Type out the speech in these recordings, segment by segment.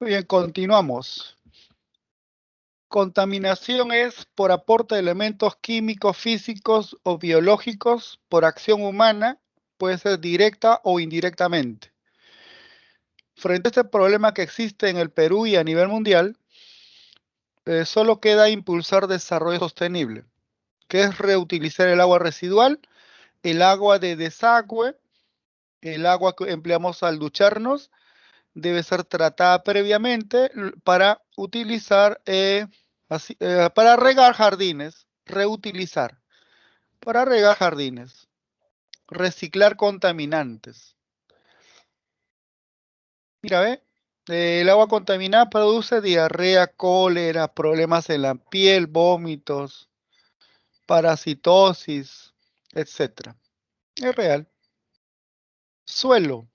Muy bien, continuamos. Contaminación es por aporte de elementos químicos, físicos o biológicos por acción humana, puede ser directa o indirectamente. Frente a este problema que existe en el Perú y a nivel mundial, solo queda impulsar desarrollo sostenible, que es reutilizar el agua residual, el agua de desagüe, el agua que empleamos al ducharnos, debe ser tratada previamente para utilizar, para regar jardines, reutilizar, para regar jardines, reciclar contaminantes. Mira, ve, el agua contaminada produce diarrea, cólera, problemas en la piel, vómitos, parasitosis, etc. Es real. Suelo.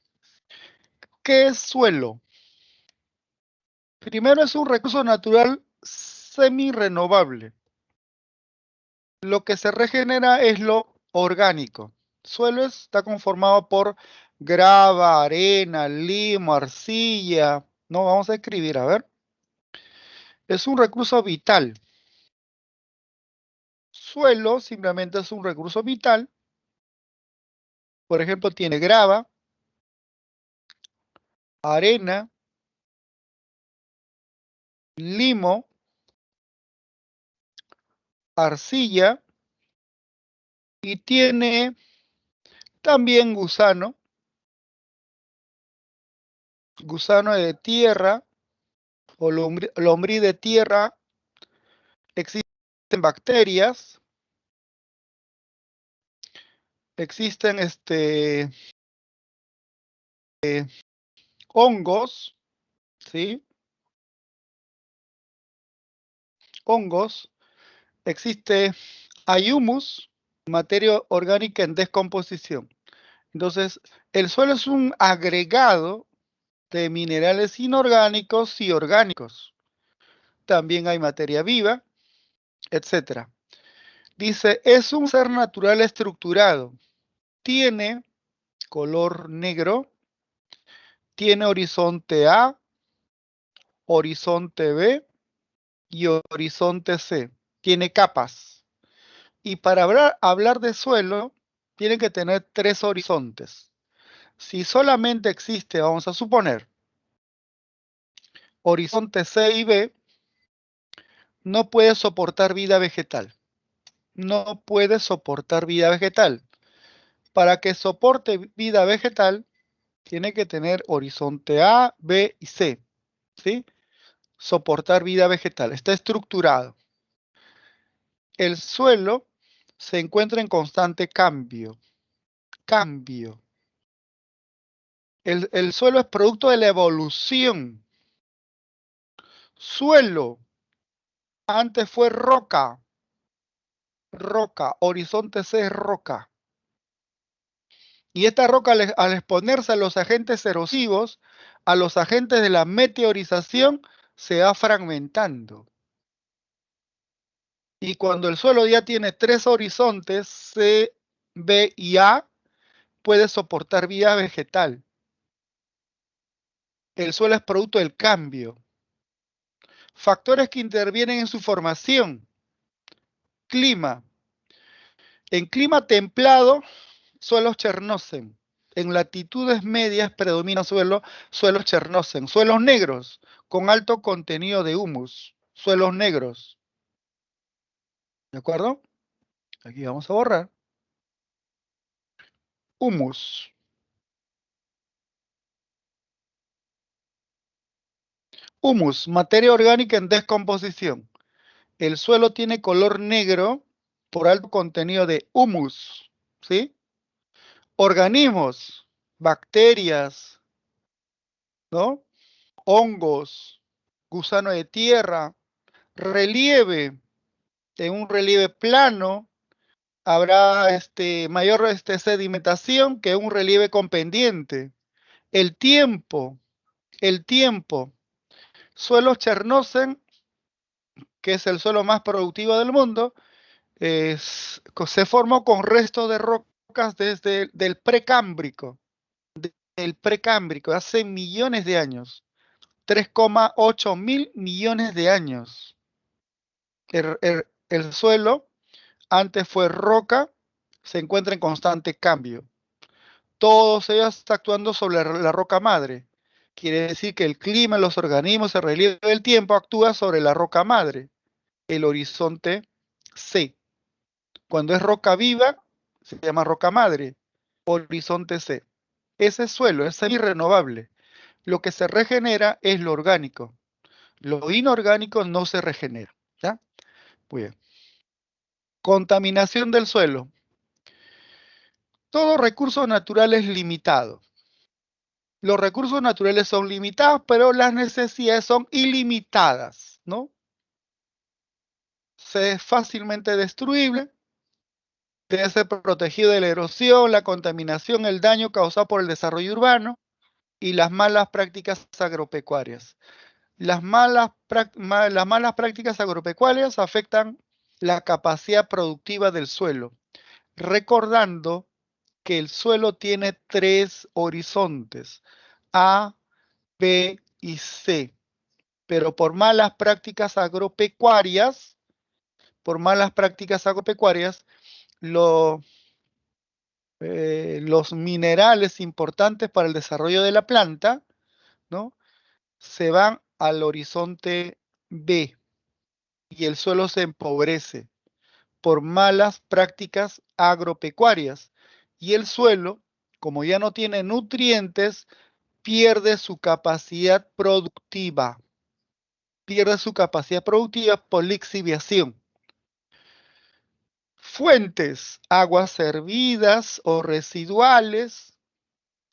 ¿Qué es suelo? Primero, es un recurso natural semi-renovable. Lo que se regenera es lo orgánico. Suelo está conformado por grava, arena, limo, arcilla. No, vamos a escribir, a ver. Es un recurso vital. Suelo simplemente es un recurso vital. Por ejemplo, tiene grava, arena, limo, arcilla y tiene también gusano de tierra o lombriz de tierra. Existen bacterias, existen hongos, ¿sí? Hongos, hay humus, materia orgánica en descomposición. Entonces, el suelo es un agregado de minerales inorgánicos y orgánicos. También hay materia viva, etc. Dice, es un ser natural estructurado. Tiene color negro, tiene horizonte A, horizonte B y horizonte C. Tiene capas. Y para hablar de suelo, tiene que tener 3 horizontes. Si solamente existe, vamos a suponer, horizonte C y B, no puede soportar vida vegetal. No puede soportar vida vegetal. Para que soporte vida vegetal, tiene que tener horizonte A, B y C. ¿Sí? Soportar vida vegetal. Está estructurado. El suelo se encuentra en constante cambio. Cambio. El suelo es producto de la evolución. Suelo. Antes fue roca. Roca. Horizonte C es roca. Y esta roca, al exponerse a los agentes erosivos, a los agentes de la meteorización, se va fragmentando. Y cuando el suelo ya tiene 3 horizontes, C, B y A, puede soportar vida vegetal. El suelo es producto del cambio. Factores que intervienen en su formación. Clima. En clima templado, suelos chernocen. En latitudes medias predomina suelos chernocen. Suelos negros con alto contenido de humus. Suelos negros. ¿De acuerdo? Aquí vamos a borrar. Humus. Humus, materia orgánica en descomposición. El suelo tiene color negro por alto contenido de humus. ¿Sí? Organismos, bacterias, ¿no? Hongos, gusano de tierra, relieve. En un relieve plano habrá mayor sedimentación que un relieve con pendiente. El tiempo, suelos chernocen, que es el suelo más productivo del mundo, se formó con restos de rocas desde el precámbrico, hace millones de años. 3,8 mil millones de años. El suelo antes fue roca, se encuentra en constante cambio. Todos ellos están actuando sobre la roca madre. Quiere decir que el clima, los organismos, el relieve del tiempo actúa sobre la roca madre, el horizonte C. Cuando es roca viva, se llama roca madre, horizonte C. Ese suelo es semi-renovable. Lo que se regenera es lo orgánico. Lo inorgánico no se regenera. ¿Ya? Muy bien. Contaminación del suelo. Todo recurso natural es limitado. Los recursos naturales son limitados, pero las necesidades son ilimitadas, ¿no? Se es fácilmente destruible, debe ser protegido de la erosión, la contaminación, el daño causado por el desarrollo urbano y las malas prácticas agropecuarias. Las malas prácticas agropecuarias afectan la capacidad productiva del suelo, recordando que el suelo tiene 3 horizontes, A, B y C, pero por malas prácticas agropecuarias, los minerales importantes para el desarrollo de la planta, ¿no? Se van al horizonte B y el suelo se empobrece por malas prácticas agropecuarias. Y el suelo, como ya no tiene nutrientes, pierde su capacidad productiva. Por lixiviación. Fuentes: aguas hervidas o residuales,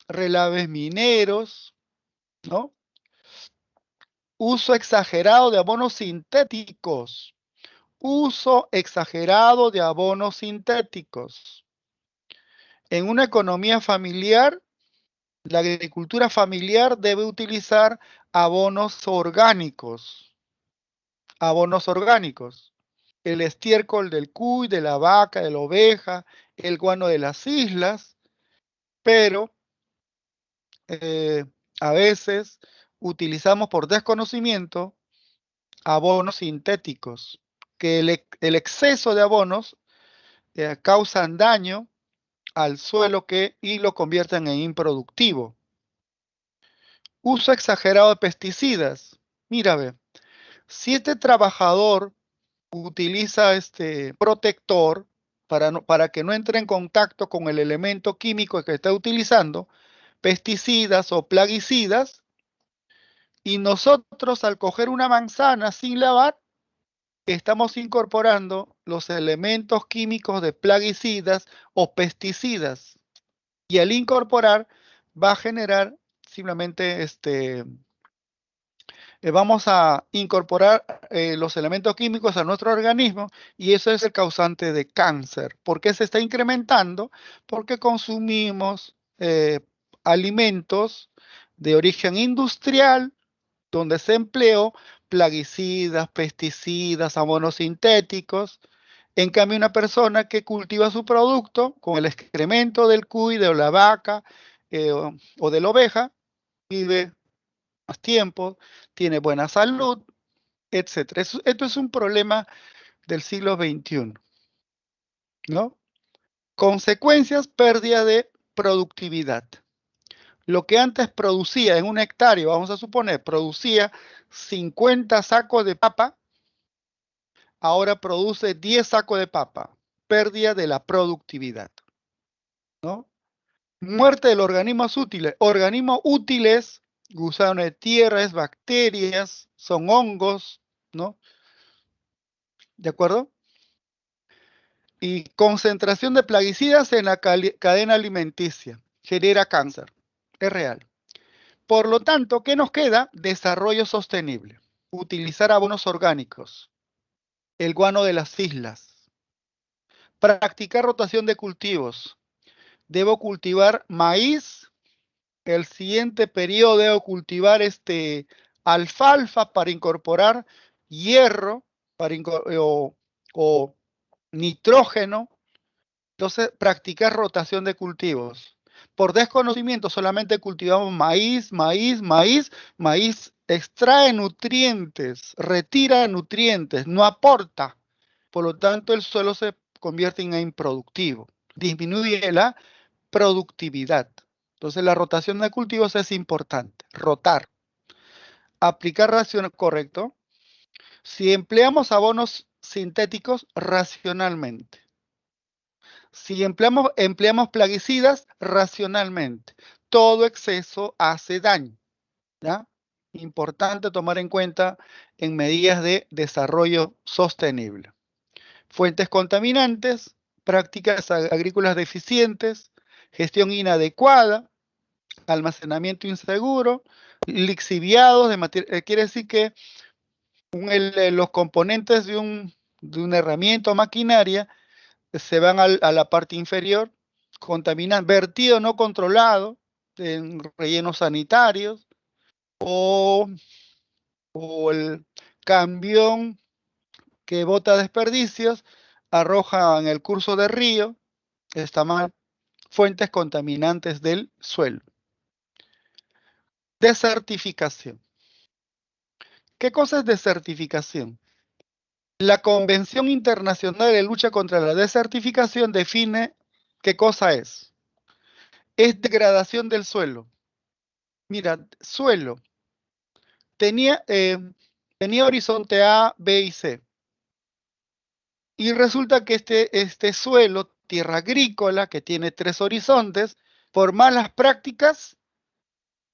relaves mineros, ¿no? Uso exagerado de abonos sintéticos. Uso exagerado de abonos sintéticos. En una economía familiar, la agricultura familiar debe utilizar abonos orgánicos. Abonos orgánicos. El estiércol del cuy, de la vaca, de la oveja, el guano de las islas, pero a veces utilizamos por desconocimiento abonos sintéticos, que el exceso de abonos causan daño al suelo y lo convierten en improductivo. Uso exagerado de pesticidas. Mira, ve, si este trabajador utiliza este protector para que no entre en contacto con el elemento químico que está utilizando, pesticidas o plaguicidas, y nosotros al coger una manzana sin lavar, estamos incorporando los elementos químicos de plaguicidas o pesticidas. Y al incorporar va a generar simplemente vamos a incorporar los elementos químicos a nuestro organismo y eso es el causante de cáncer. ¿Por qué se está incrementando? Porque consumimos alimentos de origen industrial donde se empleó plaguicidas, pesticidas, abonos sintéticos. En cambio, una persona que cultiva su producto con el excremento del cuy, de la vaca o de la oveja, vive más tiempo, tiene buena salud, etc. Esto es un problema del siglo XXI, ¿no? Consecuencias: pérdida de productividad. Lo que antes producía en un hectárea, vamos a suponer, producía 50 sacos de papa, ahora produce 10 sacos de papa. Pérdida de la productividad, ¿no? Muerte de los organismos útiles. Organismos útiles, gusanos de tierras, bacterias, son hongos, ¿no? ¿De acuerdo? Y concentración de plaguicidas en la cadena alimenticia. Genera cáncer. Es real. Por lo tanto, ¿qué nos queda? Desarrollo sostenible. Utilizar abonos orgánicos. El guano de las islas. Practicar rotación de cultivos. Debo cultivar maíz. El siguiente periodo debo cultivar alfalfa para incorporar hierro o nitrógeno. Entonces, practicar rotación de cultivos. por desconocimiento solamente cultivamos maíz, maíz, maíz, maíz extrae nutrientes, retira nutrientes, no aporta. Por lo tanto, el suelo se convierte en improductivo, disminuye la productividad. Entonces, la rotación de cultivos es importante, rotar. Aplicar ración correcto. Si empleamos abonos sintéticos, racionalmente. Si empleamos plaguicidas, racionalmente. Todo exceso hace daño, ¿ya? Importante tomar en cuenta en medidas de desarrollo sostenible. Fuentes contaminantes, prácticas agrícolas deficientes, gestión inadecuada, almacenamiento inseguro, lixiviados de materia. Quiere decir que los componentes de una herramienta o maquinaria se van a la parte inferior, contaminan, vertido no controlado en rellenos sanitarios o el camión que bota desperdicios arroja en el curso del río, está mal. Fuentes contaminantes del suelo. Desertificación. ¿Qué cosa es desertificación? La Convención Internacional de Lucha contra la Desertificación define qué cosa es. Es degradación del suelo. Mira, suelo. Tenía horizonte A, B y C. Y resulta que este suelo, tierra agrícola, que tiene 3 horizontes, por malas prácticas,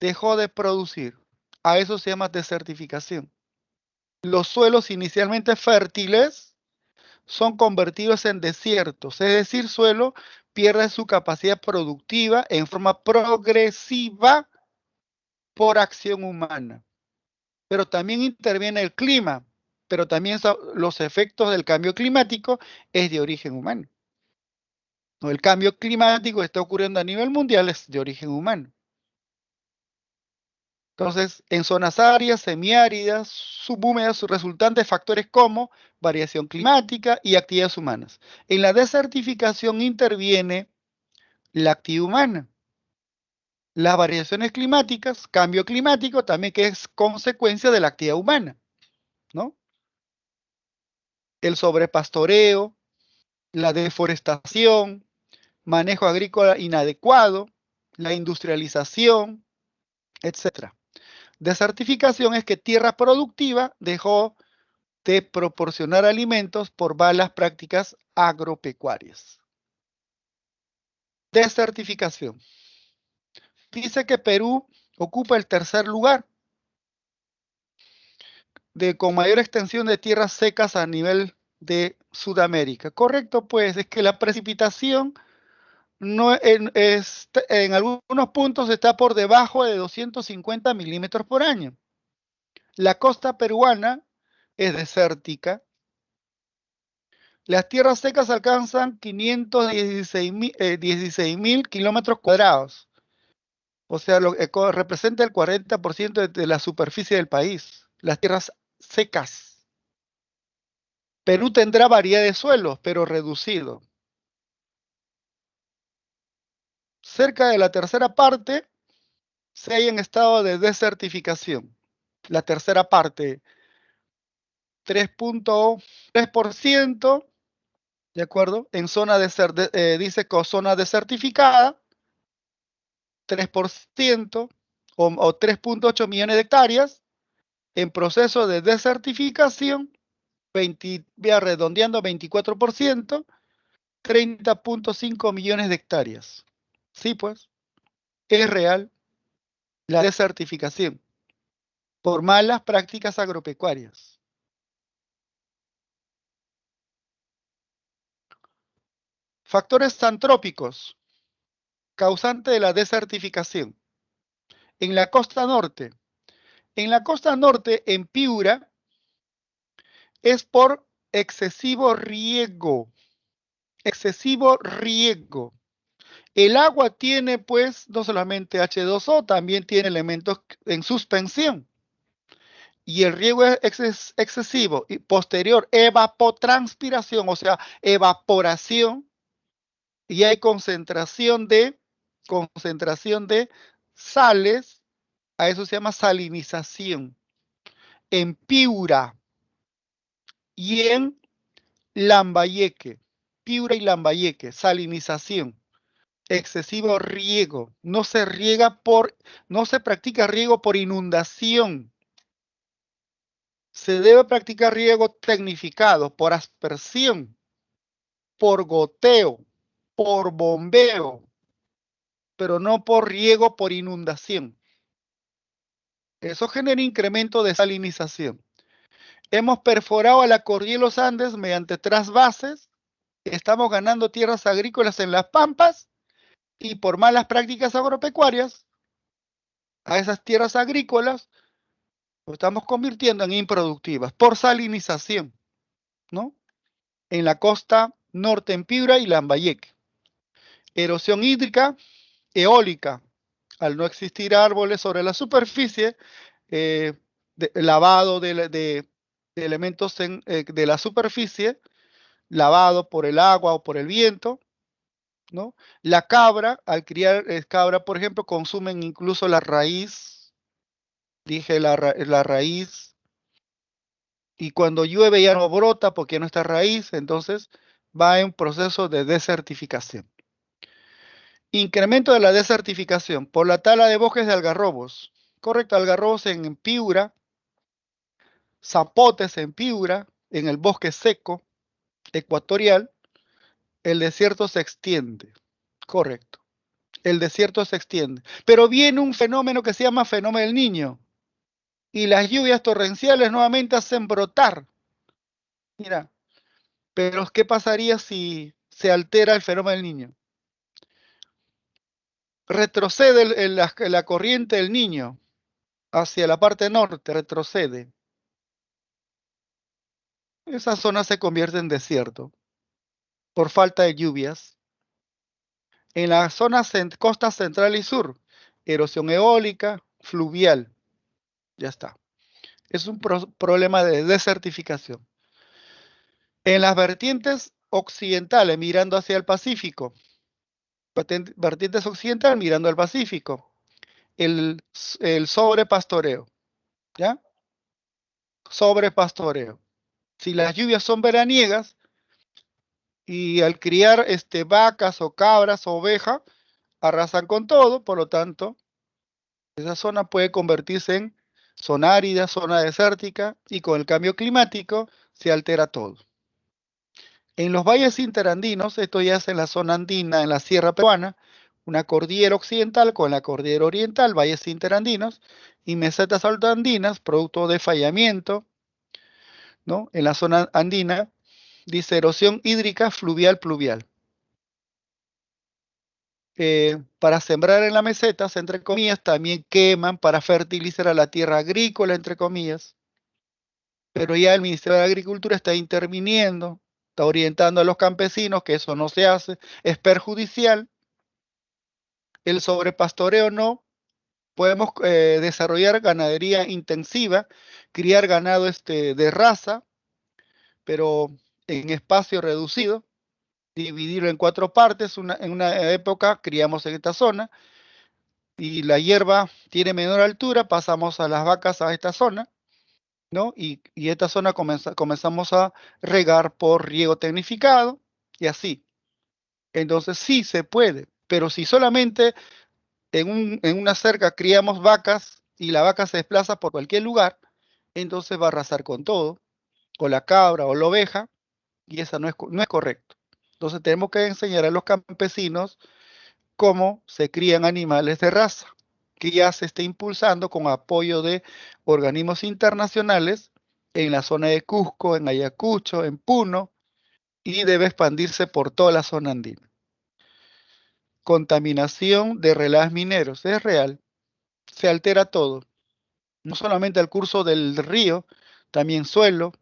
dejó de producir. A eso se llama desertificación. Los suelos inicialmente fértiles son convertidos en desiertos, es decir, suelo pierde su capacidad productiva en forma progresiva por acción humana. Pero también interviene el clima, pero también los efectos del cambio climático es de origen humano. El cambio climático está ocurriendo a nivel mundial, es de origen humano. Entonces, en zonas áridas, semiáridas, subhúmedas, resultantes de factores como variación climática y actividades humanas. En la desertificación interviene la actividad humana. Las variaciones climáticas, cambio climático, también que es consecuencia de la actividad humana, ¿no? El sobrepastoreo, la deforestación, manejo agrícola inadecuado, la industrialización, etc. Desertificación es que tierra productiva dejó de proporcionar alimentos por malas prácticas agropecuarias. Desertificación. Dice que Perú ocupa el tercer lugar con mayor extensión de tierras secas a nivel de Sudamérica. Correcto, pues es que la precipitación no en algunos puntos está por debajo de 250 milímetros por año. La costa peruana es desértica. Las tierras secas alcanzan 516.000 kilómetros cuadrados. O sea, lo que representa el 40% de la superficie del país. Las tierras secas. Perú tendrá variedad de suelos, pero reducido. Cerca de la tercera parte se halla en estado de desertificación. La tercera parte, 3.3%, ¿de acuerdo? En zona dice que zona desertificada, 3% o 3.8 millones de hectáreas. En proceso de desertificación, redondeando 24%, 30.5 millones de hectáreas. Sí, pues, es real la desertificación por malas prácticas agropecuarias. Factores antrópicos, causante de la desertificación. En la costa norte. En la costa norte, en Piura, es por excesivo riego. Excesivo riego. El agua tiene, pues, no solamente H2O, también tiene elementos en suspensión. Y el riego es excesivo y posterior evapotranspiración, o sea, evaporación, y hay concentración de concentración de sales, a eso se llama salinización. En Piura y en Lambayeque, Piura y Lambayeque, salinización, excesivo riego, no se practica riego por inundación, se debe practicar riego tecnificado, por aspersión, por goteo, por bombeo, pero no por riego por inundación. Eso genera incremento de salinización. Hemos perforado a la cordillera de los Andes mediante trasvases, estamos ganando tierras agrícolas en las pampas y por malas prácticas agropecuarias, a esas tierras agrícolas lo estamos convirtiendo en improductivas por salinización, ¿no? En la costa norte en Piura y Lambayeque. Erosión hídrica, eólica, al no existir árboles sobre la superficie, lavado de elementos de la superficie, lavado por el agua o por el viento, ¿no? La cabra, al criar cabra, por ejemplo, consumen incluso la raíz, dije la raíz, y cuando llueve ya no brota porque no está raíz, entonces va en proceso de desertificación. Incremento de la desertificación por la tala de bosques de algarrobos. Correcto, algarrobos en Piura, zapotes en Piura, en el bosque seco ecuatorial, el desierto se extiende. Correcto, el desierto se extiende. Pero viene un fenómeno que se llama fenómeno del Niño. Y las lluvias torrenciales nuevamente hacen brotar. Mira, pero ¿qué pasaría si se altera el fenómeno del Niño? Retrocede la corriente del Niño hacia la parte norte, retrocede. Esa zona se convierte en desierto por falta de lluvias. En la zona costa central y sur, erosión eólica, fluvial. Ya está. Es un problema de desertificación. En las vertientes occidentales, mirando hacia el Pacífico, vertientes occidentales mirando al Pacífico, el sobrepastoreo, ¿ya? Sobrepastoreo. Si las lluvias son veraniegas y al criar vacas o cabras o ovejas, arrasan con todo, por lo tanto, esa zona puede convertirse en zona árida, zona desértica, y con el cambio climático se altera todo. En los valles interandinos, esto ya es en la zona andina, en la sierra peruana, una cordillera occidental con la cordillera oriental, valles interandinos, y mesetas altoandinas, producto de fallamiento, ¿no? En la zona andina, dice erosión hídrica fluvial-pluvial. Para sembrar en las mesetas, entre comillas, también queman para fertilizar a la tierra agrícola, entre comillas. Pero ya el Ministerio de Agricultura está interviniendo, está orientando a los campesinos que eso no se hace, es perjudicial. El sobrepastoreo no. Podemos desarrollar ganadería intensiva, criar ganado de raza, pero en espacio reducido, dividirlo en 4 partes. En una época criamos en esta zona y la hierba tiene menor altura, pasamos a las vacas a esta zona, ¿no? Y esta zona comenzamos a regar por riego tecnificado y así. Entonces sí se puede, pero si solamente en una cerca criamos vacas y la vaca se desplaza por cualquier lugar, entonces va a arrasar con todo, con la cabra o la oveja, y eso no es correcto. Entonces tenemos que enseñar a los campesinos cómo se crían animales de raza, que ya se está impulsando con apoyo de organismos internacionales en la zona de Cusco, en Ayacucho, en Puno, y debe expandirse por toda la zona andina. Contaminación de relaves mineros, es real, se altera todo, no solamente el curso del río, también suelo,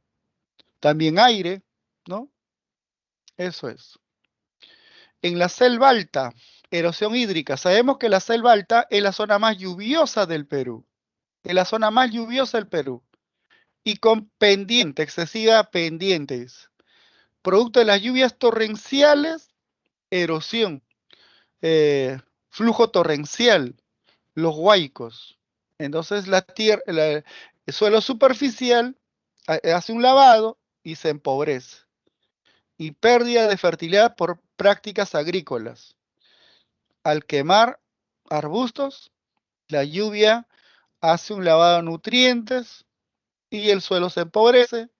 también aire, ¿no? Eso es. En la selva alta, erosión hídrica. Sabemos que la selva alta es la zona más lluviosa del Perú. Es la zona más lluviosa del Perú. Y con pendiente, excesiva pendientes. Producto de las lluvias torrenciales, erosión. flujo torrencial, los huaicos. Entonces el suelo superficial hace un lavado y se empobrece. Y pérdida de fertilidad por prácticas agrícolas. Al quemar arbustos, la lluvia hace un lavado de nutrientes y el suelo se empobrece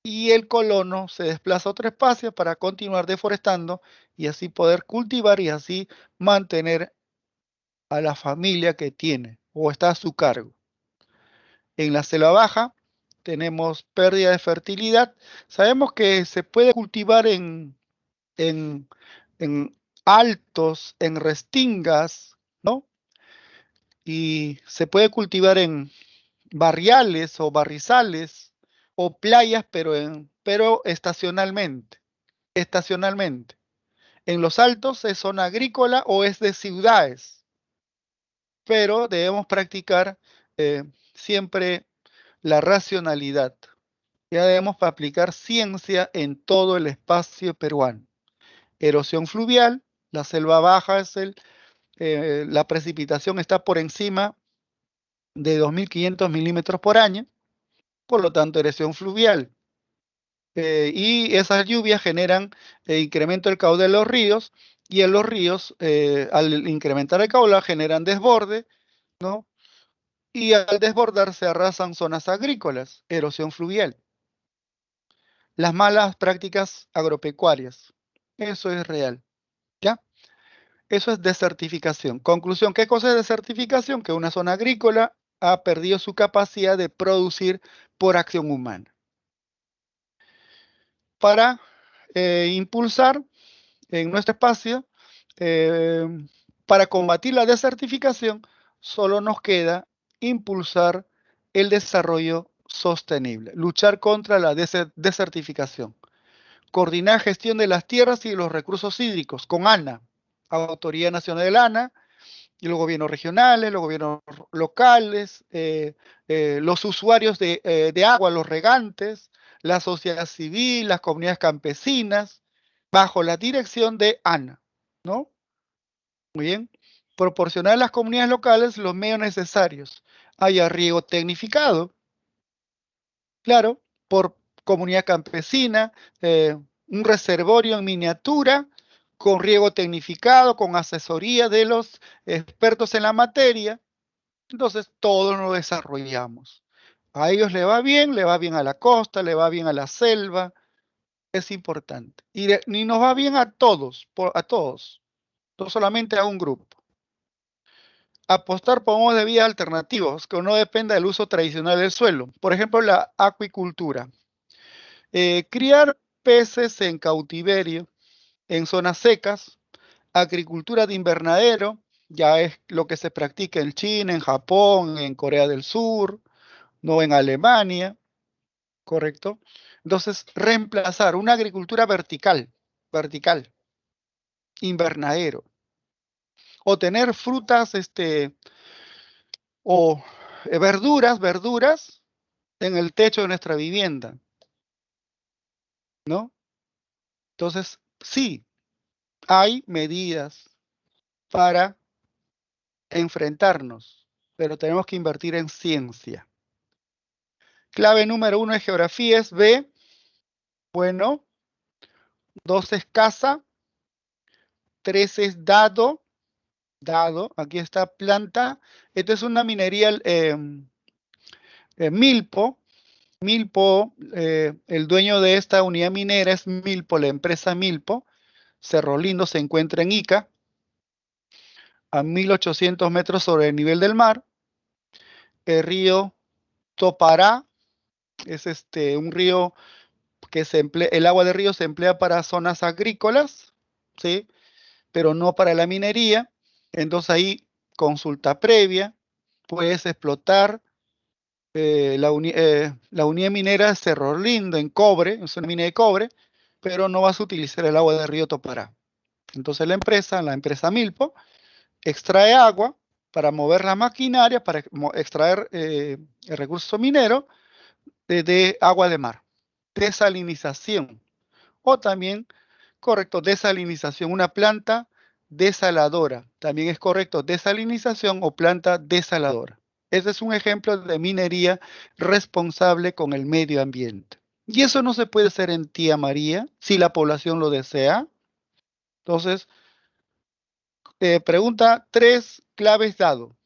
y el colono se desplaza a otro espacio para continuar deforestando y así poder cultivar y así mantener a la familia que tiene o está a su cargo. En la selva baja tenemos pérdida de fertilidad. Sabemos que se puede cultivar en, en altos, en restingas, ¿no? Y se puede cultivar en barriales o barrizales o playas, pero estacionalmente. Estacionalmente. En los altos es zona agrícola o es de ciudades, pero debemos practicar siempre la racionalidad. Ya debemos aplicar ciencia en todo el espacio peruano. Erosión fluvial, la selva baja la precipitación está por encima de 2.500 milímetros por año, por lo tanto erosión fluvial. Y esas lluvias generan incremento del caudal de los ríos y en los ríos, al incrementar el caudal, generan desborde, ¿no? Y al desbordar se arrasan zonas agrícolas, erosión fluvial. Las malas prácticas agropecuarias, eso es real, ¿ya? Eso es desertificación. Conclusión, ¿qué cosa es desertificación? Que una zona agrícola ha perdido su capacidad de producir por acción humana. Para impulsar en nuestro espacio, eh, para combatir la desertificación, solo nos queda impulsar el desarrollo sostenible, luchar contra la desertificación, coordinar gestión de las tierras y los recursos hídricos con ANA, Autoridad Nacional del ANA, y los gobiernos regionales, los gobiernos locales, los usuarios de agua, los regantes, la sociedad civil, las comunidades campesinas, bajo la dirección de ANA, ¿no? Muy bien. Proporcionar a las comunidades locales los medios necesarios. Haya riego tecnificado, claro, por comunidad campesina, un reservorio en miniatura, con riego tecnificado, con asesoría de los expertos en la materia. Entonces, todos lo desarrollamos. A ellos le va bien a la costa, le va bien a la selva, es importante. Y nos va bien a todos, a todos, no solamente a un grupo. Apostar por modos de vida alternativos que no dependa del uso tradicional del suelo. Por ejemplo, la acuicultura. Criar peces en cautiverio, en zonas secas, agricultura de invernadero, ya es lo que se practica en China, en Japón, en Corea del Sur, no en Alemania, ¿correcto? Entonces, reemplazar una agricultura vertical, invernadero, o tener frutas, o verduras en el techo de nuestra vivienda, ¿no? Entonces, sí, hay medidas para enfrentarnos, pero tenemos que invertir en ciencia. Clave número 1 de geografía es B. Bueno, 2 es casa, 3 es dado, aquí está planta. Esta es una minería Milpo. Milpo, el dueño de esta unidad minera es Milpo, la empresa Milpo. Cerro Lindo se encuentra en Ica, a 1.800 metros sobre el nivel del mar. El río Topará es un río que el agua de río se emplea para zonas agrícolas, ¿sí? Pero no para la minería. Entonces ahí, consulta previa, puedes explotar la unidad minera Cerro Lindo en cobre, es una mina de cobre, pero no vas a utilizar el agua del río Topará. Entonces la empresa Milpo, extrae agua para mover la maquinaria, para extraer el recurso minero de agua de mar. Desalinización. O también, correcto, desalinización, una planta desaladora. También es correcto desalinización o planta desaladora. Ese es un ejemplo de minería responsable con el medio ambiente. Y eso no se puede hacer en Tía María si la población lo desea. Entonces, pregunta 3, claves dado.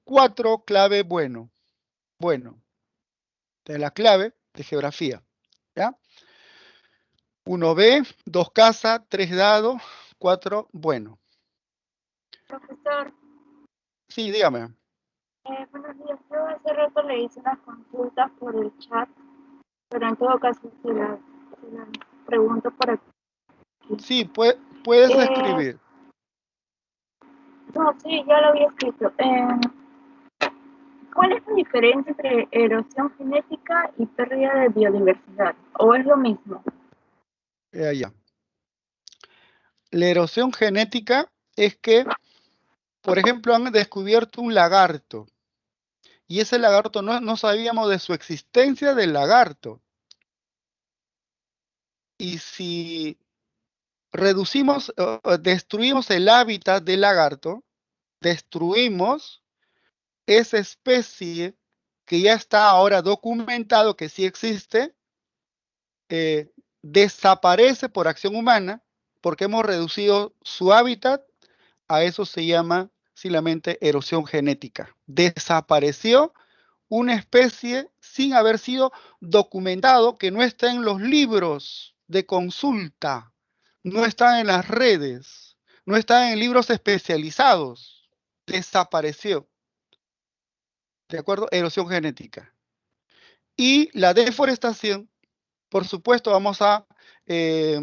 4, clave bueno. Bueno, de la clave de geografía. ¿Ya? 1B, 2 casa, 3 dado, 4 bueno. Profesor, Sí, dígame. buenos días. Yo hace rato le hice unas consultas por el chat, pero en todo caso se las pregunto por aquí. Sí, puedes Eh, escribir. no, sí, ya lo había escrito. ¿Cuál es la diferencia entre erosión genética y pérdida de biodiversidad? ¿O es lo mismo? Allá. La erosión genética es que, por ejemplo, han descubierto un lagarto y ese lagarto no sabíamos de su existencia del lagarto. Y si reducimos, destruimos el hábitat del lagarto, destruimos esa especie que ya está ahora documentado que sí existe, desaparece por acción humana porque hemos reducido su hábitat. A eso se llama simplemente erosión genética. Desapareció una especie sin haber sido documentado, que no está en los libros de consulta, no está en las redes, no está en libros especializados. Desapareció. ¿De acuerdo? Erosión genética. Y la deforestación, por supuesto, eh,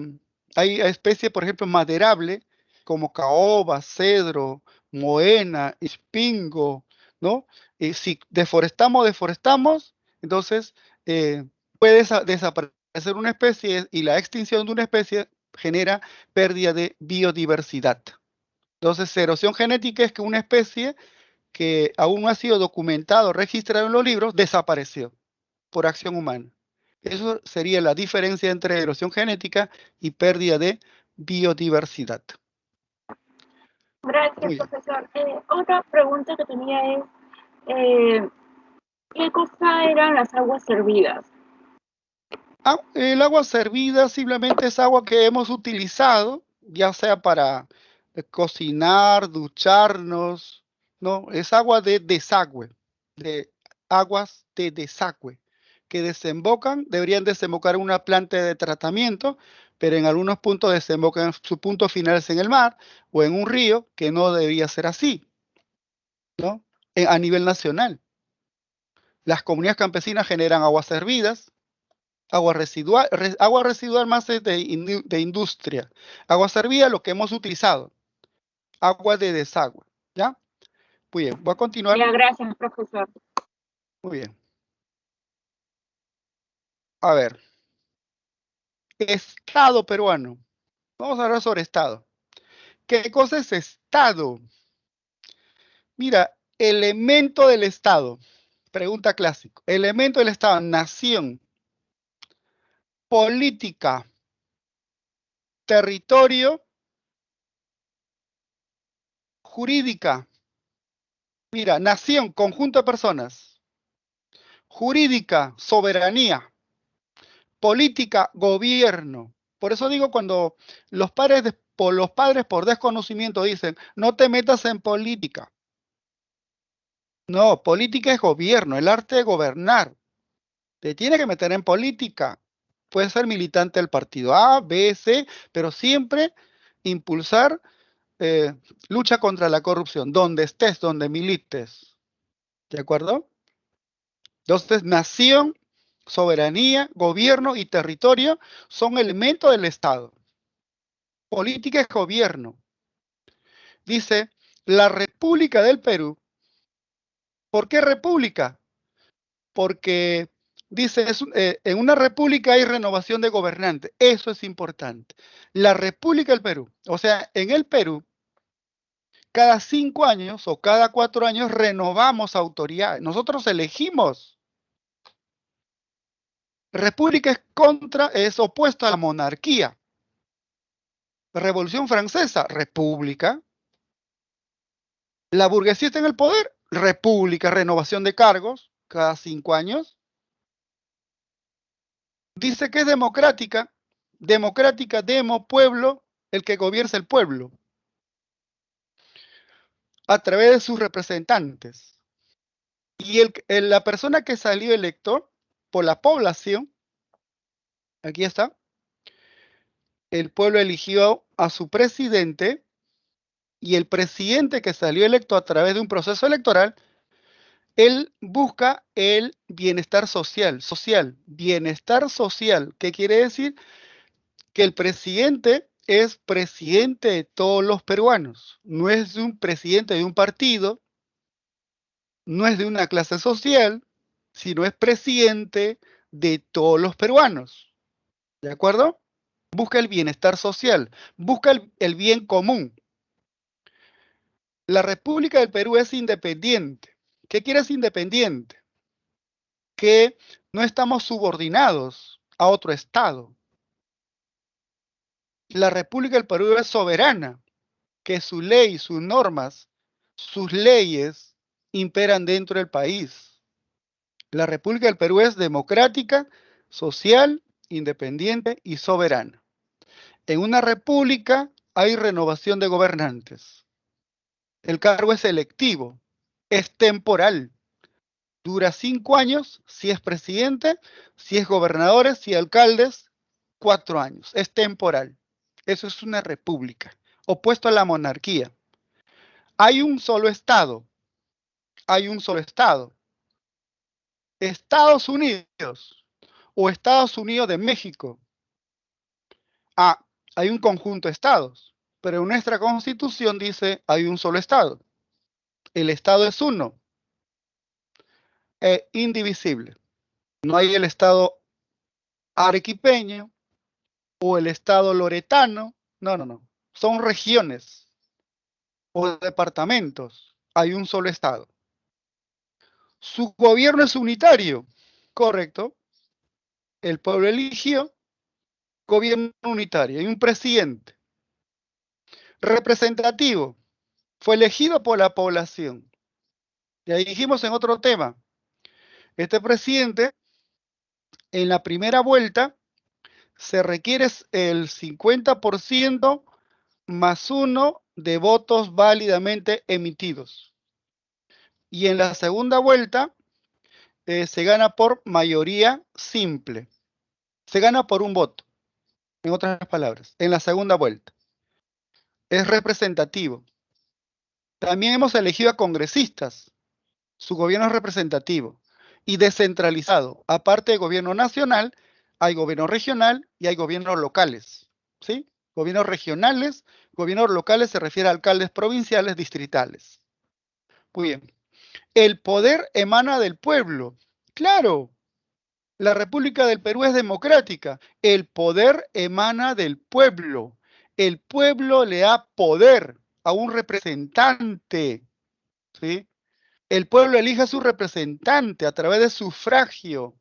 hay especies, por ejemplo, maderable, como caoba, cedro, moena, espingo, ¿no? Y si deforestamos, entonces puede desaparecer una especie y la extinción de una especie genera pérdida de biodiversidad. Entonces, erosión genética es que una especie que aún no ha sido documentado, registrado en los libros, desapareció por acción humana. Eso sería la diferencia entre erosión genética y pérdida de biodiversidad. Gracias, Muy bien. profesor. Otra pregunta que tenía es, eh, ¿qué cosa eran las aguas servidas? El agua servida simplemente es agua que hemos utilizado, ya sea para cocinar, ducharnos, ¿no? Es agua de desagüe, de aguas de desagüe, que deberían desembocar en una planta de tratamiento, pero en algunos puntos desembocan, su punto final es en el mar o en un río, que no debería ser así, ¿no? A nivel nacional. Las comunidades campesinas generan aguas servidas, agua residual más es de industria. Agua servida, lo que hemos utilizado. Agua de desagüe. ¿Ya? Muy bien, voy a continuar. Ya, gracias, profesor. Muy bien. A ver. Estado peruano. Vamos a hablar sobre Estado. ¿Qué cosa es Estado? Mira, elemento del Estado. Pregunta clásico. Elemento del Estado. Nación. Política. Territorio. Jurídica. Mira, nación, conjunto de personas. Jurídica, soberanía. Política, gobierno. Por eso digo, cuando los padres por desconocimiento dicen, no te metas en política. No, política es gobierno, el arte de gobernar. Te tienes que meter en política. Puedes ser militante del partido A, B, C, pero siempre impulsar lucha contra la corrupción, donde estés, donde milites. ¿De acuerdo? Entonces, nación, soberanía, gobierno y territorio son elementos del Estado. Política es gobierno. Dice, la República del Perú. ¿Por qué república? Porque dice, en una república hay renovación de gobernantes. Eso es importante. La República del Perú. O sea, en el Perú, cada 5 años o cada 4 años renovamos autoridades. Nosotros elegimos. República es opuesto a la monarquía. Revolución Francesa, república. La burguesía está en el poder, república, renovación de cargos cada 5 años. Dice que es democrática, democrática, demo, pueblo, el que gobierna el pueblo, a través de sus representantes. Y la persona que salió electo por la población, aquí está, el pueblo eligió a su presidente y el presidente que salió electo a través de un proceso electoral, él busca el bienestar social, bienestar social. ¿Qué quiere decir? Que el presidente es presidente de todos los peruanos, no es un presidente de un partido, no es de una clase social, sino es presidente de todos los peruanos. ¿De acuerdo? Busca el bienestar social, busca el bien común. La República del Perú es independiente. ¿Qué quiere decir independiente? Que no estamos subordinados a otro Estado. La República del Perú es soberana, que su ley, sus normas, sus leyes imperan dentro del país. La República del Perú es democrática, social, independiente y soberana. En una república hay renovación de gobernantes. El cargo es selectivo, es temporal. Dura 5 años si es presidente, si es gobernadores, si alcaldes, 4 años. Es temporal. Eso es una república, opuesto a la monarquía. Hay un solo Estado. Hay un solo Estado. Estados Unidos o Estados Unidos de México. Ah, hay un conjunto de estados, pero en nuestra Constitución dice hay un solo Estado. El Estado es uno, indivisible. No hay el Estado arequipeño o el Estado loretano. No, no, no. Son regiones o departamentos. Hay un solo Estado. Su gobierno es unitario. Correcto. El pueblo eligió gobierno unitario. Hay un presidente representativo. Fue elegido por la población. Y ahí dijimos en otro tema. Este presidente, en la primera vuelta, se requiere el 50% más 1 de votos válidamente emitidos. Y en la segunda vuelta se gana por mayoría simple. Se gana por un voto, en otras palabras, en la segunda vuelta. Es representativo. También hemos elegido a congresistas. Su gobierno es representativo y descentralizado. Aparte de gobierno nacional, hay gobierno regional y hay gobiernos locales. ¿Sí? Gobiernos regionales, gobiernos locales se refiere a alcaldes provinciales, distritales. Muy bien. El poder emana del pueblo. Claro, la República del Perú es democrática. El poder emana del pueblo. El pueblo le da poder a un representante. ¿Sí? El pueblo elige a su representante a través de sufragio.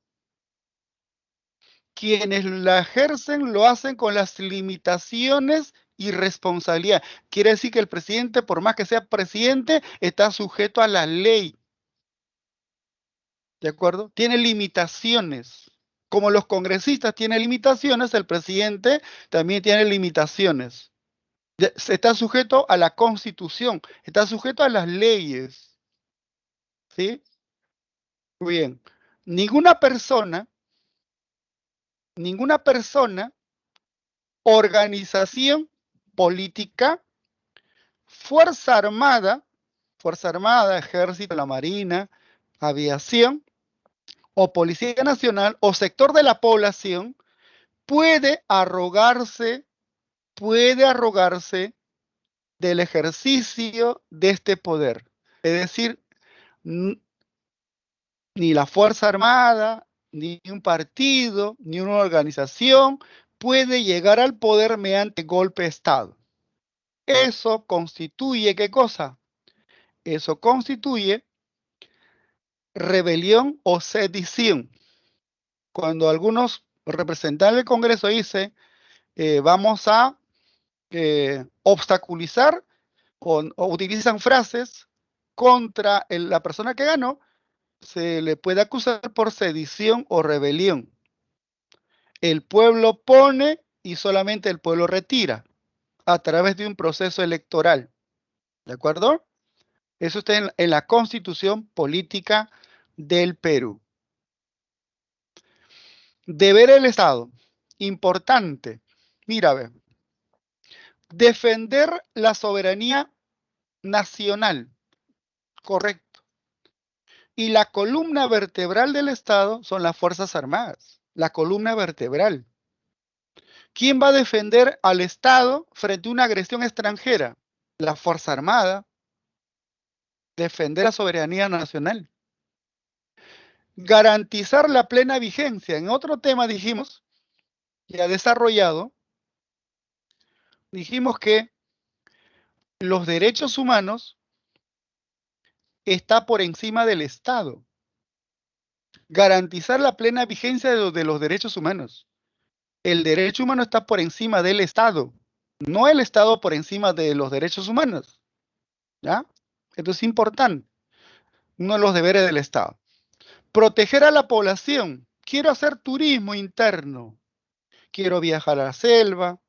Quienes la ejercen lo hacen con las limitaciones y responsabilidad. Quiere decir que el presidente, por más que sea presidente, está sujeto a la ley. ¿De acuerdo? Tiene limitaciones. Como los congresistas tienen limitaciones, el presidente también tiene limitaciones. Está sujeto a la Constitución, está sujeto a las leyes. ¿Sí? Muy bien. Ninguna persona, organización política, Fuerza Armada, Ejército, la Marina, Aviación o Policía Nacional o sector de la población puede arrogarse del ejercicio de este poder. Es decir, ni la Fuerza Armada, ni un partido, ni una organización puede llegar al poder mediante golpe de Estado. Eso constituye, ¿qué cosa? Eso constituye rebelión o sedición. Cuando algunos representantes del Congreso dicen, vamos a obstaculizar o utilizan frases contra la persona que ganó, se le puede acusar por sedición o rebelión. El pueblo pone y solamente el pueblo retira a través de un proceso electoral. ¿De acuerdo? Eso está en la Constitución Política del Perú. Deber del Estado. Importante. Mira, ve. Defender la soberanía nacional. Correcto. Y la columna vertebral del Estado son las Fuerzas Armadas. La columna vertebral. ¿Quién va a defender al Estado frente a una agresión extranjera? La Fuerza Armada. Defender la soberanía nacional. Garantizar la plena vigencia. En otro tema dijimos, ya desarrollado, dijimos que los derechos humanos están por encima del Estado. Garantizar la plena vigencia de los derechos humanos. El derecho humano está por encima del Estado, no el Estado por encima de los derechos humanos. ¿Ya? Esto es importante. Uno de los deberes del Estado. Proteger a la población. Quiero hacer turismo interno. Quiero viajar a la selva,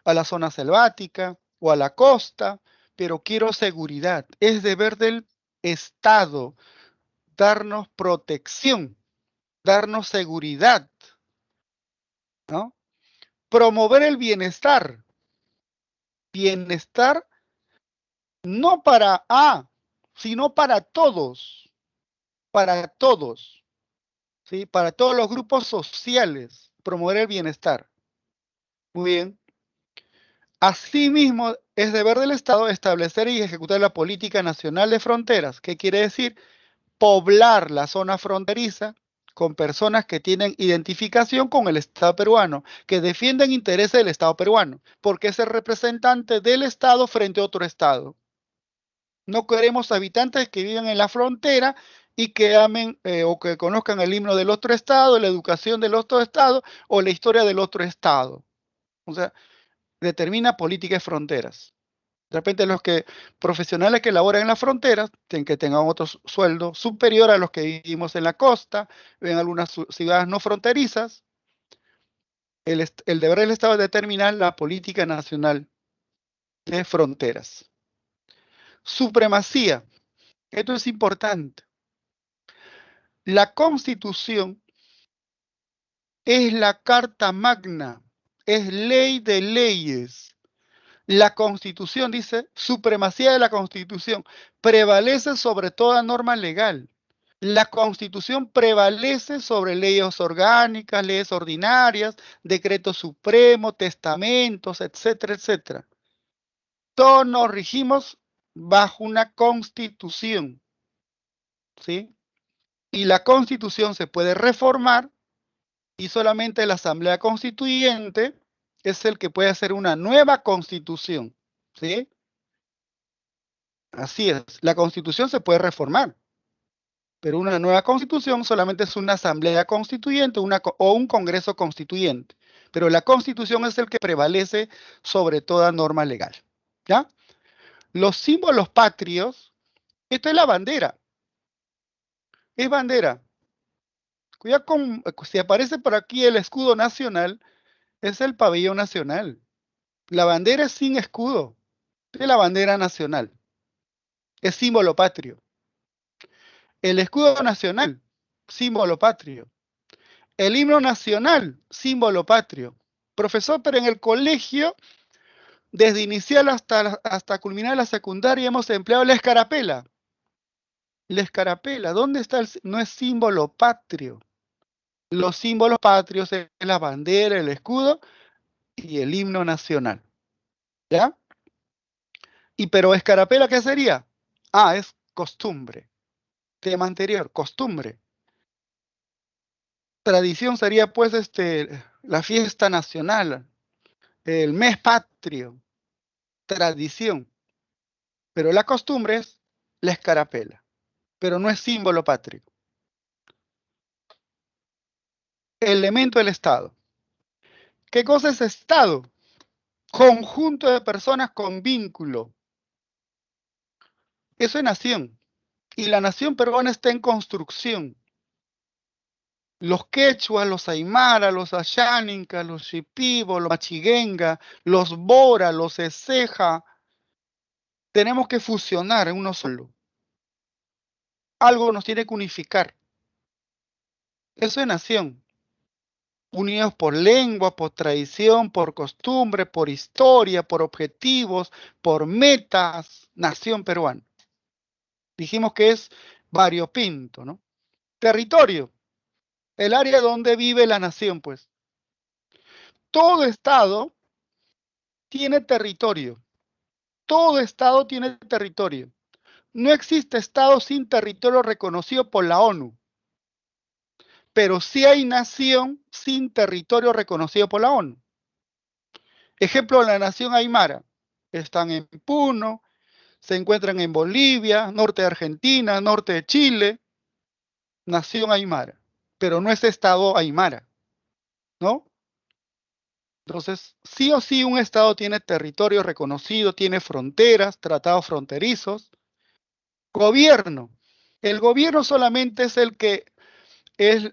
a la zona selvática o a la costa, pero quiero seguridad. Es deber del Estado darnos protección, darnos seguridad, ¿no? Promover el bienestar. Bienestar no para sino para todos, ¿sí? Para todos los grupos sociales, promover el bienestar. Muy bien. Asimismo, es deber del Estado establecer y ejecutar la política nacional de fronteras. ¿Qué quiere decir? Poblar la zona fronteriza con personas que tienen identificación con el Estado peruano, que defienden intereses del Estado peruano, porque es el representante del Estado frente a otro Estado. No queremos habitantes que vivan en la frontera y que amen o que conozcan el himno del otro Estado, la educación del otro Estado o la historia del otro Estado. O sea, determina políticas de fronteras. De repente los profesionales que laboran en las fronteras tienen que tengan otro sueldo superior a los que vivimos en la costa, en algunas ciudades no fronterizas. El deber del Estado es determinar la política nacional de fronteras. Supremacía. Esto es importante. La Constitución es la carta magna, es ley de leyes. La Constitución dice, supremacía de la Constitución, prevalece sobre toda norma legal. La Constitución prevalece sobre leyes orgánicas, leyes ordinarias, decretos supremos, testamentos, etcétera, etcétera. Todos nos regimos bajo una Constitución, ¿sí? Y la Constitución se puede reformar y solamente la Asamblea Constituyente es el que puede hacer una nueva Constitución, ¿sí? Así es, la Constitución se puede reformar, pero una nueva Constitución solamente es una Asamblea Constituyente o un Congreso Constituyente, pero la Constitución es el que prevalece sobre toda norma legal, ¿ya? Los símbolos patrios, esto es la bandera, es bandera. Cuidado con, si aparece por aquí el escudo nacional, es el pabellón nacional. La bandera es sin escudo, es la bandera nacional, es símbolo patrio. El escudo nacional, símbolo patrio. El himno nacional, símbolo patrio. Profesor, pero en el colegio, desde inicial hasta culminar la secundaria, hemos empleado la escarapela. La escarapela, ¿dónde está? No es símbolo patrio. Los símbolos patrios es la bandera, el escudo y el himno nacional. ¿Ya? Pero escarapela, ¿qué sería? Es costumbre. Tema anterior, costumbre. Tradición sería pues la fiesta nacional, el mes patrio, tradición. Pero la costumbre es la escarapela, pero no es símbolo patrio. Elemento del Estado. ¿Qué cosa es Estado? conjunto de personas con vínculo. Eso es nación. Y la nación peruana está en construcción. Los quechuas, los aymara, los asháninca, los shipibo, los machiguenga, los bora, los eseja, tenemos que fusionar en uno solo. Algo nos tiene que unificar. Eso es nación. Unidos por lengua, por tradición, por costumbre, por historia, por objetivos, por metas. Nación peruana. Dijimos que es variopinto, ¿no? Territorio. El área donde vive la nación, pues. Todo estado tiene territorio. Todo estado tiene territorio. No existe estado sin territorio reconocido por la ONU, pero sí hay nación sin territorio reconocido por la ONU. Ejemplo, la nación aymara. Están en Puno, se encuentran en Bolivia, norte de Argentina, norte de Chile, nación aymara, pero no es estado aymara, ¿no? Entonces, sí o sí un estado tiene territorio reconocido, tiene fronteras, tratados fronterizos. Gobierno. El gobierno solamente es el que es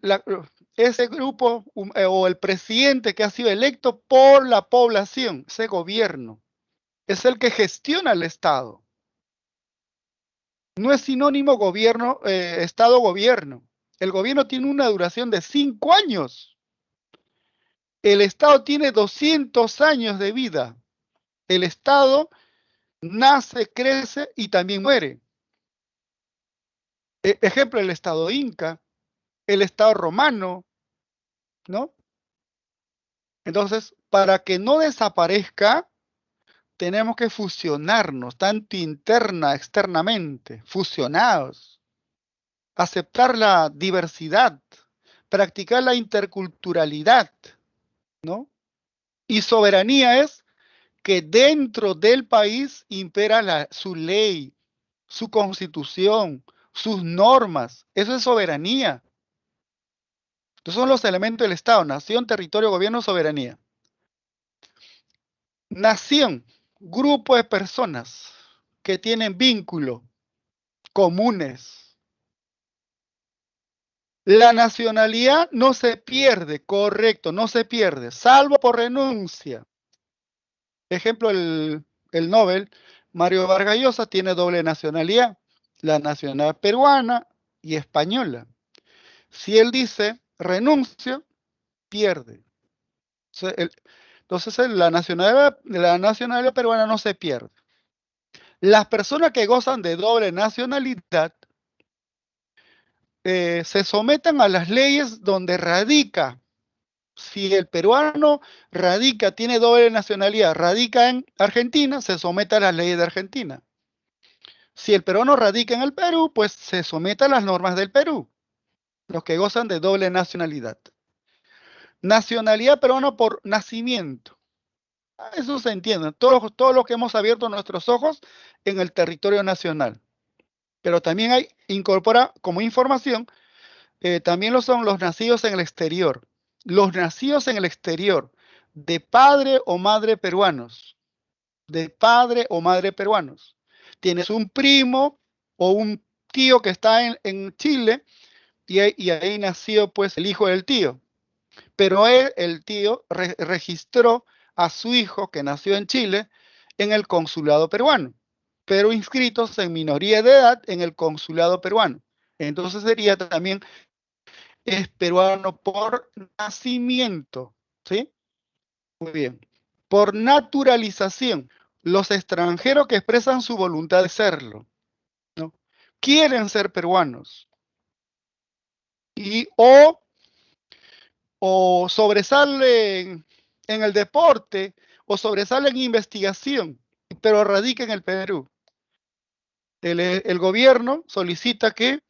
ese grupo o el presidente que ha sido electo por la población, ese gobierno. Es el que gestiona el Estado. No es sinónimo gobierno, Estado-gobierno. El gobierno tiene una duración de 5 años. El Estado tiene 200 años de vida. El Estado nace, crece y también muere. Ejemplo, el Estado inca, el Estado romano, ¿no? Entonces, para que no desaparezca, tenemos que fusionarnos, tanto interna, externamente, fusionados, aceptar la diversidad, practicar la interculturalidad, ¿no? Y soberanía es que dentro del país impera su ley, su constitución, sus normas. Eso es soberanía. Estos son los elementos del Estado: nación, territorio, gobierno, soberanía. Nación, grupo de personas que tienen vínculos comunes. La nacionalidad no se pierde, correcto, no se pierde, salvo por renuncia. Ejemplo, el Nobel, Mario Vargas Llosa, tiene doble nacionalidad, la nacionalidad peruana y española. Si él dice renuncio, pierde. Entonces la nacionalidad peruana no se pierde. Las personas que gozan de doble nacionalidad se someten a las leyes donde radica. Si el peruano radica, tiene doble nacionalidad, radica en Argentina, se somete a las leyes de Argentina. Si el peruano radica en el Perú, pues se somete a las normas del Perú, los que gozan de doble nacionalidad. Nacionalidad peruana por nacimiento. Eso se entiende. Todo lo que hemos abierto nuestros ojos en el territorio nacional. Pero también incorpora como información, también lo son los nacidos en el exterior. Los nacidos en el exterior, de padre o madre peruanos. De padre o madre peruanos. Tienes un primo o un tío que está en Chile y ahí nació pues el hijo del tío. Pero el tío registró a su hijo que nació en Chile en el consulado peruano, pero inscritos en minoría de edad en el consulado peruano. Entonces sería también es peruano por nacimiento, ¿sí? Muy bien. Por naturalización, los extranjeros que expresan su voluntad de serlo, ¿no? Quieren ser peruanos y o sobresalen en el deporte o sobresalen en investigación, pero radica en el Perú. El gobierno solicita que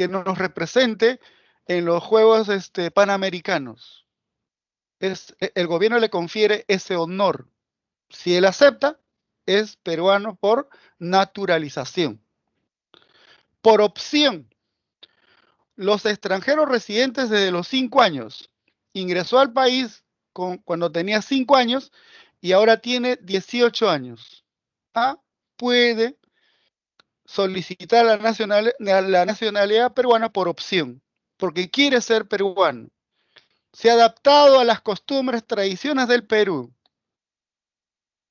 nos represente en los Juegos Panamericanos. El gobierno le confiere ese honor. Si él acepta, es peruano por naturalización. Por opción, los extranjeros residentes desde los 5 años ingresó al país cuando tenía 5 años y ahora tiene 18 años. Puede solicitar la nacionalidad peruana por opción, porque quiere ser peruano. Se ha adaptado a las costumbres, tradiciones del Perú.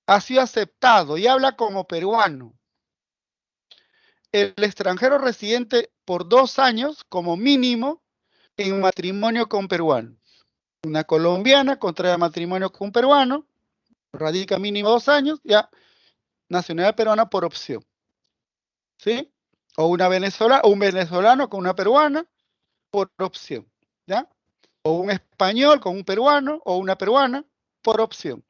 Ha sido aceptado y habla como peruano. El extranjero residente por 2 años, como mínimo, en matrimonio con peruano. Una colombiana contrae matrimonio con un peruano, radica mínimo 2 años, ya, nacionalidad peruana por opción. ¿Sí? O un venezolano con una peruana por opción. ¿Ya? O un español con un peruano o una peruana por opción.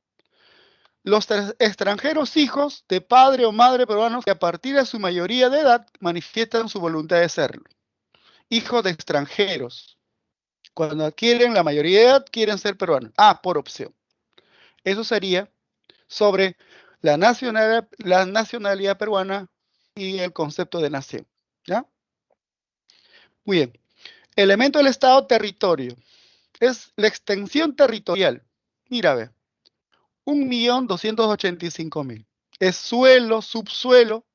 Los extranjeros hijos de padre o madre peruanos que a partir de su mayoría de edad manifiestan su voluntad de serlo. Hijos de extranjeros. Cuando adquieren la mayoría de edad, quieren ser peruanos. Por opción. Eso sería sobre la nacionalidad peruana y el concepto de nación. ¿Ya? Muy bien. Elemento del Estado, territorio. Es la extensión territorial. Mira, ve. 1.285.000. Es suelo, subsuelo,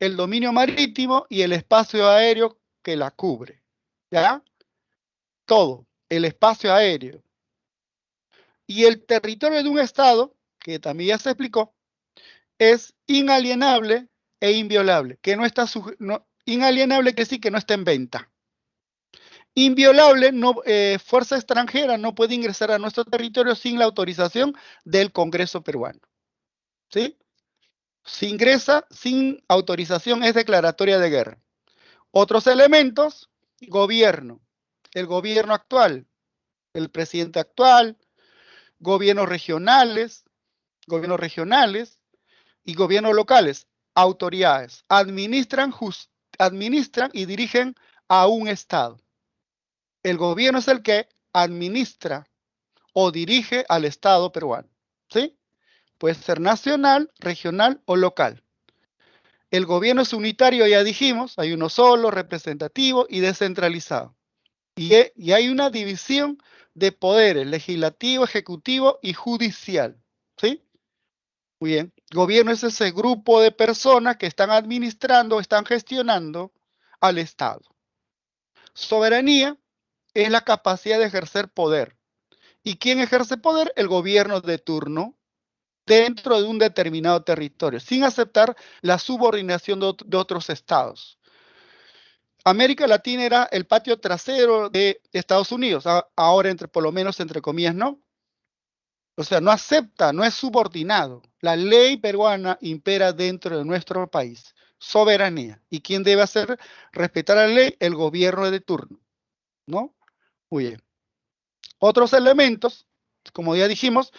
el dominio marítimo y el espacio aéreo que la cubre. ¿Ya? Todo, el espacio aéreo. Y el territorio de un Estado, que también ya se explicó, es inalienable e inviolable, que no está inalienable que sí que no está en venta. Inviolable, fuerza extranjera no puede ingresar a nuestro territorio sin la autorización del Congreso peruano. ¿Sí? Si ingresa sin autorización es declaratoria de guerra. Otros elementos, gobierno. El gobierno actual, el presidente actual, gobiernos regionales y gobiernos locales, autoridades, administran y dirigen a un Estado. El gobierno es el que administra o dirige al Estado peruano. ¿Sí? Puede ser nacional, regional o local. El gobierno es unitario, ya dijimos, hay uno solo, representativo y descentralizado. Y hay una división de poderes, legislativo, ejecutivo y judicial. ¿Sí? Muy bien. Gobierno es ese grupo de personas que están administrando, están gestionando al Estado. Soberanía es la capacidad de ejercer poder. ¿Y quién ejerce poder? El gobierno de turno dentro de un determinado territorio, sin aceptar la subordinación de otros estados. América Latina era el patio trasero de Estados Unidos, ahora por lo menos entre comillas, no. O sea, no acepta, no es subordinado. La ley peruana impera dentro de nuestro país. Soberanía. ¿Y quién debe hacer respetar la ley? El gobierno de turno, ¿no? Muy bien. Otros elementos, como ya dijimos,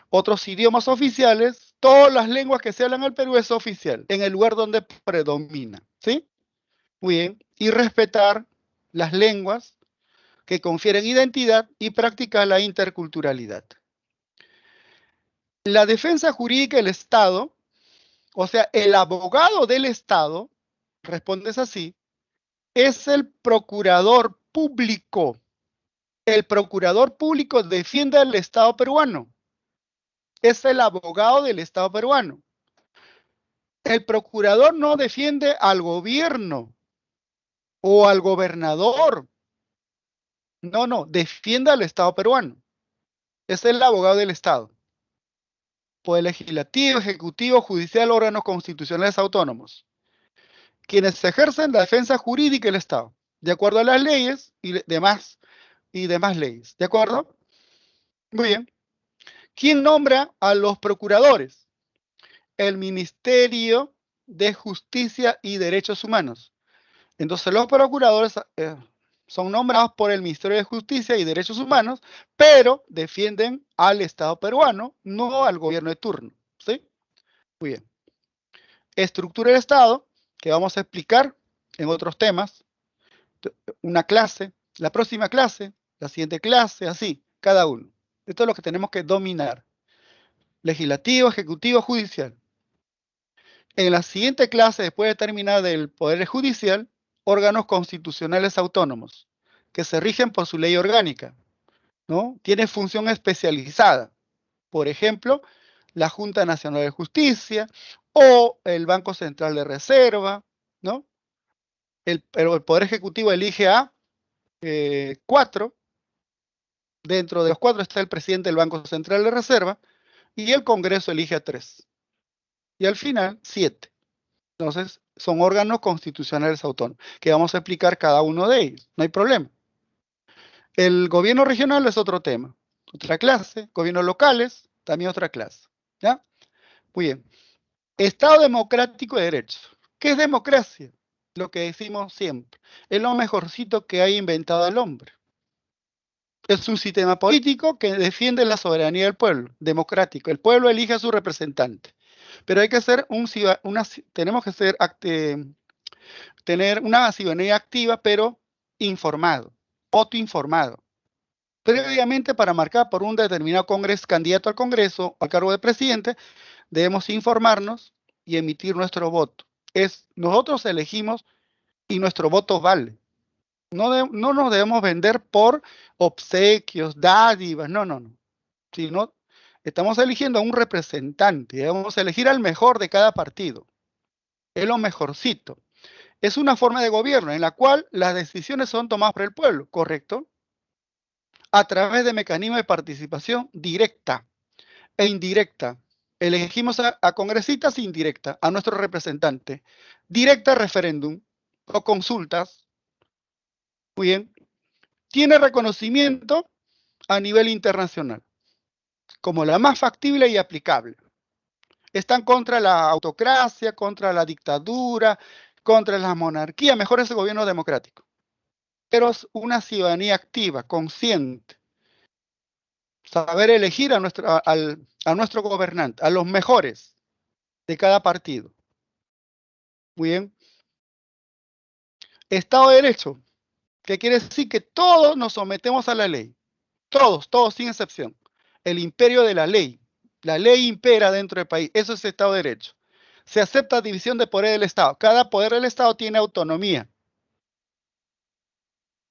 otros idiomas oficiales, todas las lenguas que se hablan en el Perú es oficial, en el lugar donde predomina, ¿sí? Muy bien. Y respetar las lenguas que confieren identidad y practicar la interculturalidad. La defensa jurídica del Estado, o sea, el abogado del Estado, respondes así, es el procurador público. El procurador público defiende al Estado peruano. Es el abogado del Estado peruano. El procurador no defiende al gobierno o al gobernador. No, defiende al Estado peruano. Es el abogado del Estado. Poder legislativo, ejecutivo, judicial, órganos constitucionales autónomos. Quienes ejercen la defensa jurídica del Estado, de acuerdo a las leyes y demás leyes. ¿De acuerdo? Muy bien. ¿Quién nombra a los procuradores? El Ministerio de Justicia y Derechos Humanos. Entonces los procuradores son nombrados por el Ministerio de Justicia y Derechos Humanos, pero defienden al Estado peruano, no al gobierno de turno. ¿Sí? Muy bien. Estructura del Estado, que vamos a explicar en otros temas. Una clase, la próxima clase, la siguiente clase, así, cada uno. Esto es lo que tenemos que dominar. Legislativo, ejecutivo, judicial. En la siguiente clase, después de terminar del Poder Judicial, órganos constitucionales autónomos, que se rigen por su ley orgánica, ¿no? Tiene función especializada. Por ejemplo, la Junta Nacional de Justicia o el Banco Central de Reserva, ¿no? Pero el Poder Ejecutivo elige a 4. Dentro de los 4 está el presidente del Banco Central de Reserva y el Congreso elige a 3. Y al final, 7. Entonces, son órganos constitucionales autónomos, que vamos a explicar cada uno de ellos. No hay problema. El gobierno regional es otro tema, otra clase. Gobiernos locales, también otra clase. ¿Ya? Muy bien. Estado democrático de derecho. ¿Qué es democracia? Lo que decimos siempre. Es lo mejorcito que ha inventado el hombre. Es un sistema político que defiende la soberanía del pueblo, democrático. El pueblo elige a su representante. Pero hay que ser tenemos que ser, tener una ciudadanía activa, pero informado, autoinformado. Previamente, para marcar por un determinado candidato al Congreso, al cargo de presidente, debemos informarnos y emitir nuestro voto. Nosotros elegimos y nuestro voto vale. No nos debemos vender por obsequios, dádivas, no. Sino estamos eligiendo a un representante, debemos elegir al mejor de cada partido. Es lo mejorcito. Es una forma de gobierno en la cual las decisiones son tomadas por el pueblo, ¿correcto? A través de mecanismos de participación directa e indirecta. Elegimos a congresistas indirecta, a nuestro representante. Directa, referéndum o consultas. Muy bien. Tiene reconocimiento a nivel internacional como la más factible y aplicable. Están contra la autocracia, contra la dictadura, contra la monarquía. Mejor es el gobierno democrático. Pero es una ciudadanía activa, consciente. Saber elegir a nuestro gobernante, a los mejores de cada partido. Muy bien. Estado de Derecho, que quiere decir que todos nos sometemos a la ley. Todos sin excepción. El imperio de la ley. La ley impera dentro del país. Eso es Estado de Derecho. Se acepta división de poder del Estado. Cada poder del Estado tiene autonomía.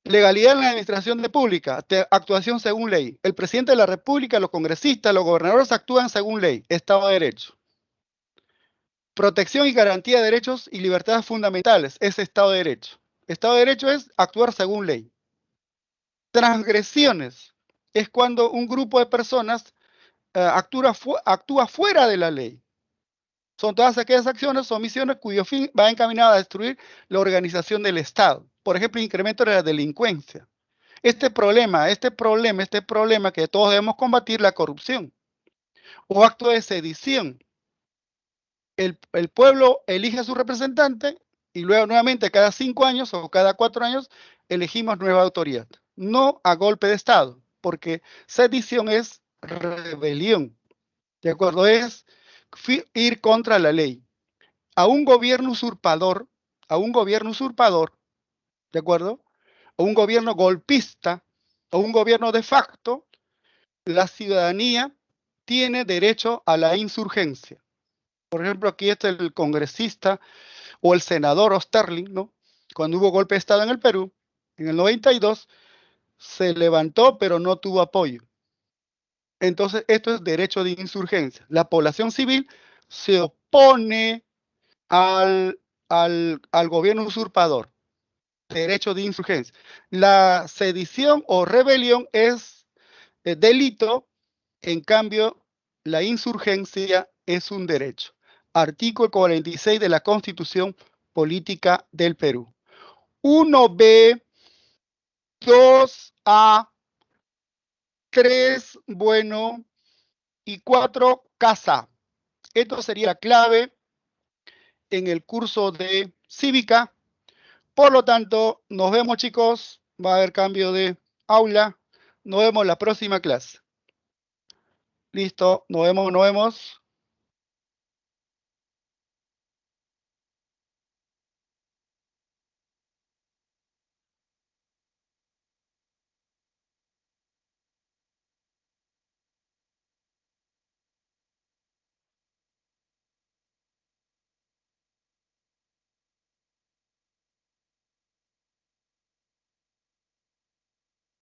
Legalidad en la administración de pública, actuación según ley. El presidente de la República, los congresistas, los gobernadores actúan según ley. Estado de Derecho. Protección y garantía de derechos y libertades fundamentales es Estado de Derecho. Estado de Derecho es actuar según ley. Transgresiones es cuando un grupo de personas actúa fuera de la ley. Son todas aquellas acciones o omisiones cuyo fin va encaminado a destruir la organización del Estado. Por ejemplo, incremento de la delincuencia. Este problema que todos debemos combatir, la corrupción o acto de sedición. El pueblo elige a su representante y luego nuevamente cada 5 años o cada 4 años elegimos nueva autoridad. No a golpe de Estado, porque sedición es rebelión. ¿De acuerdo? Es ir contra la ley. A un gobierno usurpador, ¿de acuerdo? A un gobierno golpista, o un gobierno de facto, la ciudadanía tiene derecho a la insurgencia. Por ejemplo, aquí está el congresista o el senador Osterling, ¿no? Cuando hubo golpe de Estado en el Perú, en el 92, se levantó pero no tuvo apoyo. Entonces, esto es derecho de insurgencia. La población civil se opone al gobierno usurpador. Derecho de insurgencia. La sedición o rebelión es delito, en cambio, la insurgencia es un derecho. Artículo 46 de la Constitución Política del Perú. 1B, 2A, 3, bueno, y 4, casa. Esto sería la clave en el curso de cívica. Por lo tanto, nos vemos, chicos. Va a haber cambio de aula. Nos vemos en la próxima clase. Listo, nos vemos.